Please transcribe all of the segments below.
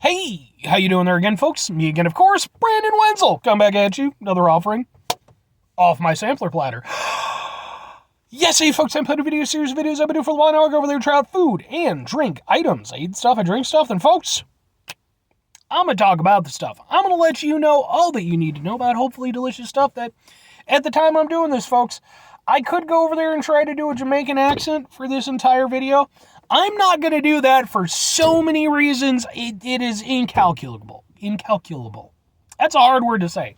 Hey, how you doing there again, folks? Me again, of course, Brandon Wenzel. Come back at you, another offering off my sampler platter. Yes, hey folks, I'm putting a video series of videos I've been doing for a while now. I go over there to try out food and drink items. I eat stuff, I drink stuff, then folks, I'm going to talk about the stuff. I'm going to let you know all that you need to know about hopefully delicious stuff that at the time I'm doing this, folks, I could go over there and try to do a Jamaican accent for this entire video. I'm not going to do that for so many reasons. It is incalculable. Incalculable. That's a hard word to say.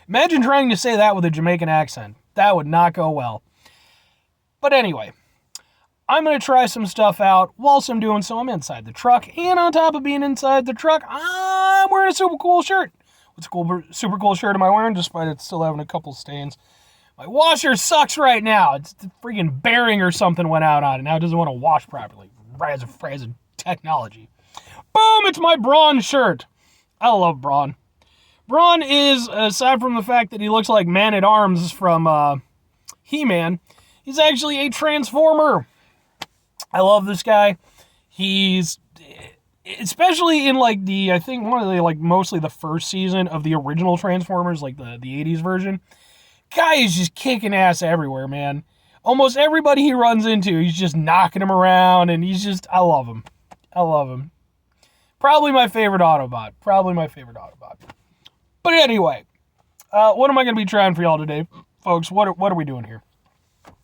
Imagine trying to say that with a Jamaican accent. That would not go well. But anyway, I'm going to try some stuff out. Whilst I'm doing so, I'm inside the truck. And on top of being inside the truck, I'm wearing a super cool shirt. What super cool shirt am I wearing, despite it still having a couple stains? My washer sucks right now. It's the freaking bearing or something went out on it. Now it doesn't want to wash properly. Frazzle technology. Boom! It's my Braun shirt. I love Braun. Braun is, aside from the fact that he looks like Man-at-Arms from He-Man, he's actually a Transformer. I love this guy. He's, especially in like the, I think one of the, like mostly the first season of the original Transformers, like the 80s version. Guy is just kicking ass everywhere, man. Almost everybody he runs into, he's just knocking him around, and he's just, I love him. I love him. Probably my favorite Autobot. But anyway, what am I going to be trying for y'all today, folks? What are we doing here?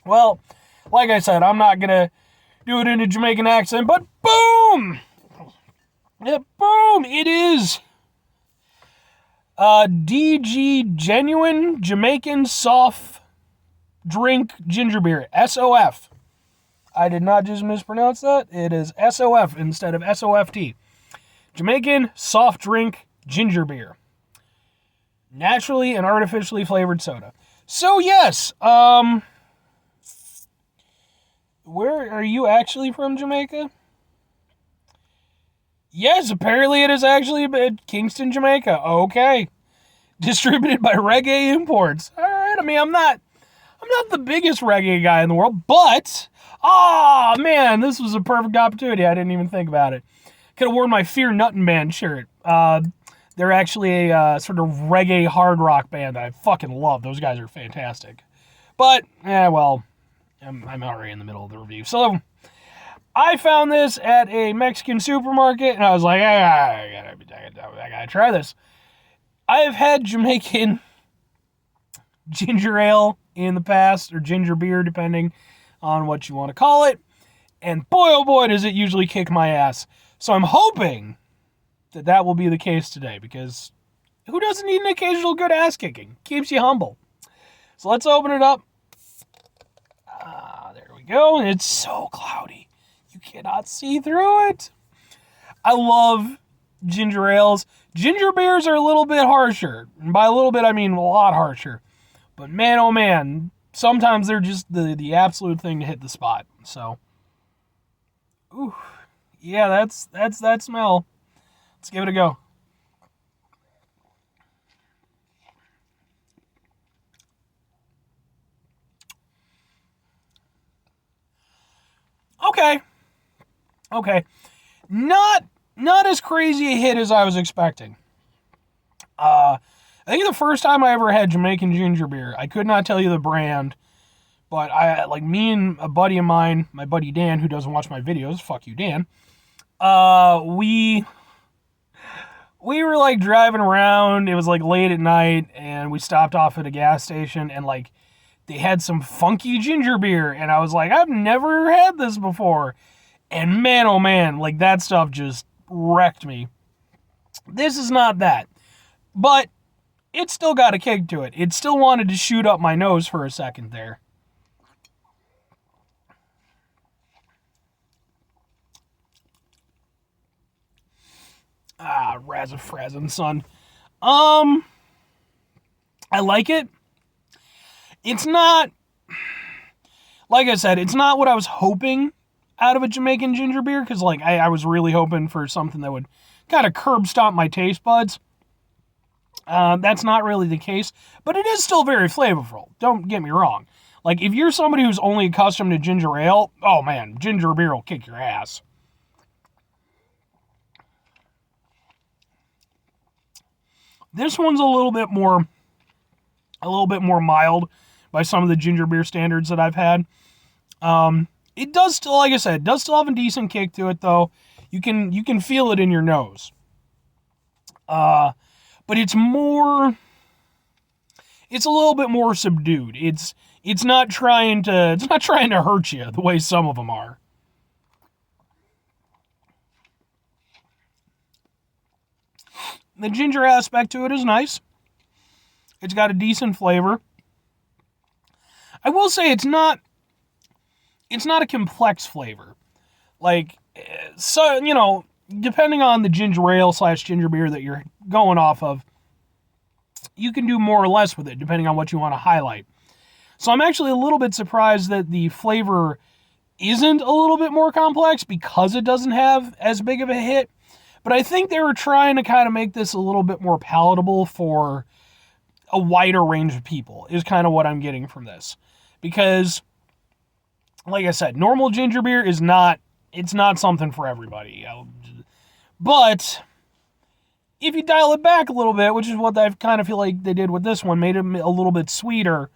Well, like I said, I'm not going to do it in a Jamaican accent, but boom! Yeah, boom! It is DG Genuine Jamaican Soft Drink Ginger Beer, SOF. I did not just mispronounce that. It is SOF instead of SOFT. Jamaican Soft Drink Ginger Beer. Naturally and artificially flavored soda. So yes, where are you actually from, Jamaica? Yes, apparently it is actually Kingston, Jamaica. Okay. Distributed by Reggae Imports. All right, I mean, I'm not the biggest reggae guy in the world, but, oh man, this was a perfect opportunity. I didn't even think about it. Could have worn my Fear Nuttin' Band shirt. They're actually a sort of reggae hard rock band that I fucking love. Those guys are fantastic. But, well, I'm already in the middle of the review. So, I found this at a Mexican supermarket, and I was like, I gotta try this. I've had Jamaican ginger ale in the past, or ginger beer, depending on what you want to call it. And boy, oh boy, does it usually kick my ass. So I'm hoping that will be the case today, because who doesn't need an occasional good ass kicking? Keeps you humble. So let's open it up. There we go. And it's so cloudy. You cannot see through it. I love ginger ales. Ginger beers are a little bit harsher. And by a little bit, I mean a lot harsher. But man, oh man, sometimes they're just the absolute thing to hit the spot. So, ooh, yeah, that's that smell. Let's give it a go. Okay. Not as crazy a hit as I was expecting. I think the first time I ever had Jamaican ginger beer, I could not tell you the brand, but me and a buddy of mine, my buddy Dan, who doesn't watch my videos, fuck you, Dan, we were like driving around. It was like late at night, and we stopped off at a gas station, and like they had some funky ginger beer, and I was like, I've never had this before. And man, oh man, like that stuff just wrecked me. This is not that, but it still got a kick to it. It still wanted to shoot up my nose for a second there. Razzafrazzin', son. I like it. It's not, like I said, it's not what I was hoping out of a Jamaican ginger beer, because like I was really hoping for something that would kind of curb stomp my taste buds. That's not really the case, but it is still very flavorful. Don't get me wrong. Like, if you're somebody who's only accustomed to ginger ale, oh man, ginger beer will kick your ass. This one's a little bit more mild by some of the ginger beer standards that I've had. It does still, like I said, it does still have a decent kick to it, though. You can feel it in your nose. But it's a little bit more subdued. It's not trying to hurt you the way some of them are. The ginger aspect to it is nice. It's got a decent flavor. I will say it's not a complex flavor. Like, so, depending on the ginger ale / ginger beer that you're going off of, you can do more or less with it, depending on what you want to highlight. So I'm actually a little bit surprised that the flavor isn't a little bit more complex because it doesn't have as big of a hit. But I think they were trying to kind of make this a little bit more palatable for a wider range of people, is kind of what I'm getting from this. Because, like I said, normal ginger beer it's not something for everybody. But if you dial it back a little bit, which is what I kind of feel like they did with this one, made it a little bit sweeter,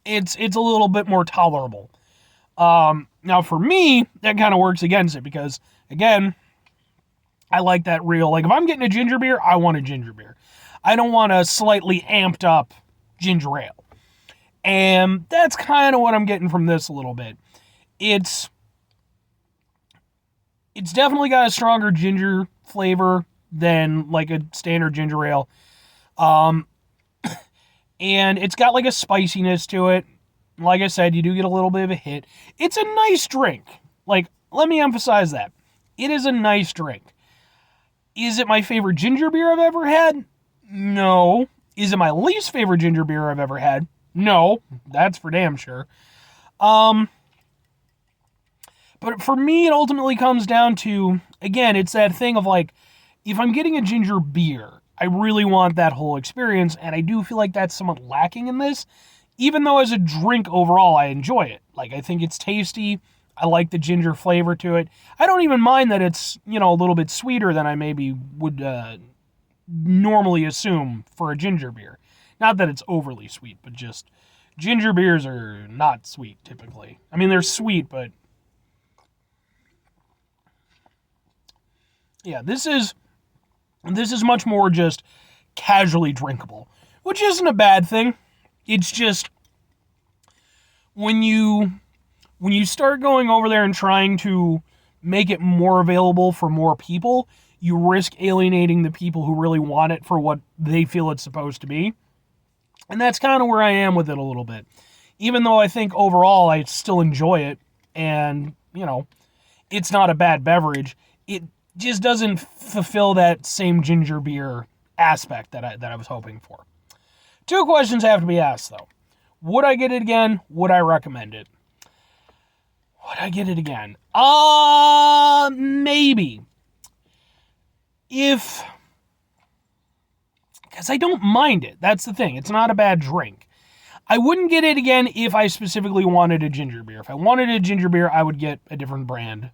it's a little bit more tolerable. Now for me, that kind of works against it because, again, I like that real, like if I'm getting a ginger beer, I want a ginger beer. I don't want a slightly amped up ginger ale. And that's kind of what I'm getting from this a little bit. It's definitely got a stronger ginger flavor than like a standard ginger ale. And it's got like a spiciness to it. Like I said, you do get a little bit of a hit. It's a nice drink. Like, let me emphasize that. It is a nice drink. Is it my favorite ginger beer I've ever had? No. Is it my least favorite ginger beer I've ever had? No. That's for damn sure. But for me, it ultimately comes down to, again, it's that thing of like, if I'm getting a ginger beer, I really want that whole experience, and I do feel like that's somewhat lacking in this, even though as a drink overall, I enjoy it. Like, I think it's tasty. I like the ginger flavor to it. I don't even mind that it's, a little bit sweeter than I maybe would normally assume for a ginger beer. Not that it's overly sweet, but just ginger beers are not sweet typically. I mean, they're sweet, but yeah, this is much more just casually drinkable, which isn't a bad thing. It's just when you start going over there and trying to make it more available for more people, you risk alienating the people who really want it for what they feel it's supposed to be. And that's kind of where I am with it a little bit. Even though I think overall I still enjoy it and, it's not a bad beverage, it just doesn't fulfill that same ginger beer aspect that I was hoping for. 2 questions have to be asked, though. Would I get it again? Would I recommend it? Would I get it again? Maybe. Because I don't mind it. That's the thing. It's not a bad drink. I wouldn't get it again if I specifically wanted a ginger beer. If I wanted a ginger beer, I would get a different brand.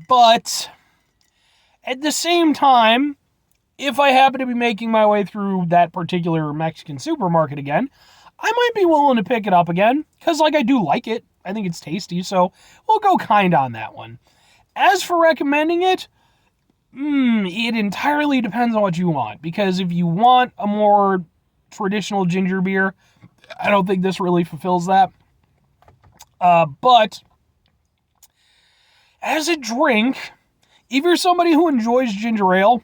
But at the same time, if I happen to be making my way through that particular Mexican supermarket again, I might be willing to pick it up again, because I do like it. I think it's tasty, so we'll go kind on that one. As for recommending it, it entirely depends on what you want, because if you want a more traditional ginger beer, I don't think this really fulfills that. But as a drink, if you're somebody who enjoys ginger ale,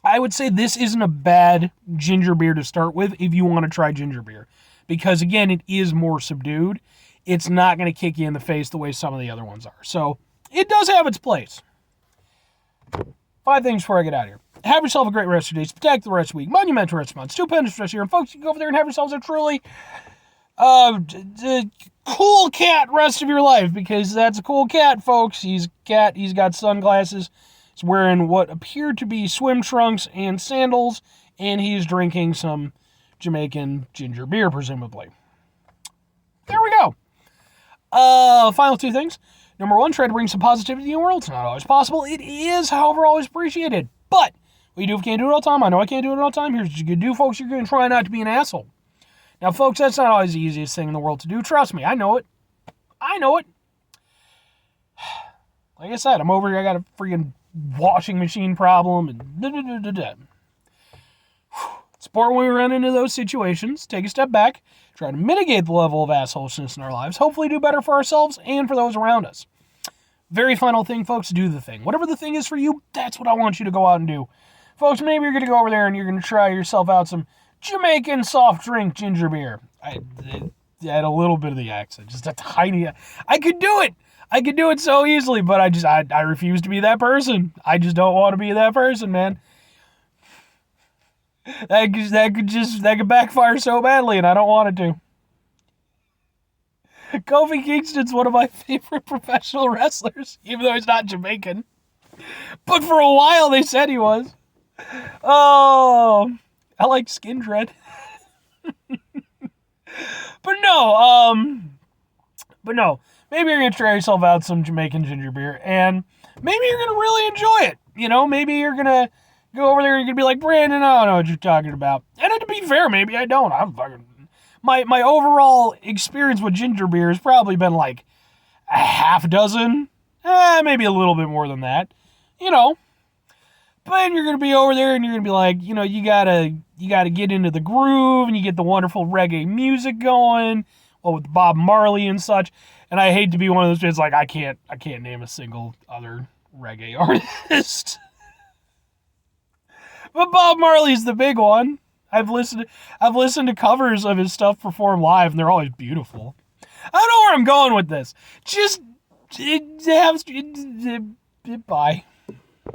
I would say this isn't a bad ginger beer to start with if you want to try ginger beer. Because, again, it is more subdued. It's not going to kick you in the face the way some of the other ones are. So, it does have its place. 5 things before I get out of here. Have yourself a great rest of your day. Protect the rest of the week. Monumental rest of the month. Stupendous rest of your year. And, folks, you can go over there and have yourselves a truly cool cat rest of your life. Because that's a cool cat, folks. He's got sunglasses. He's wearing what appear to be swim trunks and sandals, and he's drinking some Jamaican ginger beer, presumably. There we go. Final two things. Number one, try to bring some positivity in the world. It's not always possible. It is, however, always appreciated. But what you do if you can't do it all the time, I know I can't do it all the time. Here's what you're going to do, folks. You're going to try not to be an asshole. Now, folks, that's not always the easiest thing in the world to do. Trust me, I know it. I know it. Like I said, I'm over here. I got a freaking washing machine problem. And it's important when we run into those situations. Take a step back. Try to mitigate the level of assholishness in our lives. Hopefully do better for ourselves and for those around us. Very final thing, folks, do the thing. Whatever the thing is for you, that's what I want you to go out and do. Folks, maybe you're going to go over there and you're going to try yourself out some Jamaican soft drink ginger beer. I had a little bit of the accent, just a tiny. I could do it. I could do it so easily, but I refuse to be that person. I just don't want to be that person, man. That could backfire so badly, and I don't want it to. Kofi Kingston's one of my favorite professional wrestlers, even though he's not Jamaican. But for a while, they said he was. Oh, I like skin dread. But no. Maybe you're going to try yourself out some Jamaican ginger beer, and maybe you're going to really enjoy it. You know, maybe you're going to go over there and you're going to be like, Brandon, I don't know what you're talking about. And to be fair, maybe I don't. I'm fucking... My overall experience with ginger beer has probably been like a half dozen. Maybe a little bit more than that. You know. But you're going to be over there and you're going to be like, you know, you gotta get into the groove and you get the wonderful reggae music going. Well, with Bob Marley and such. And I hate to be one of those kids like I can't name a single other reggae artist. But Bob Marley's the big one. I've listened to covers of his stuff performed live, and they're always beautiful. I don't know where I'm going with this. Just bye.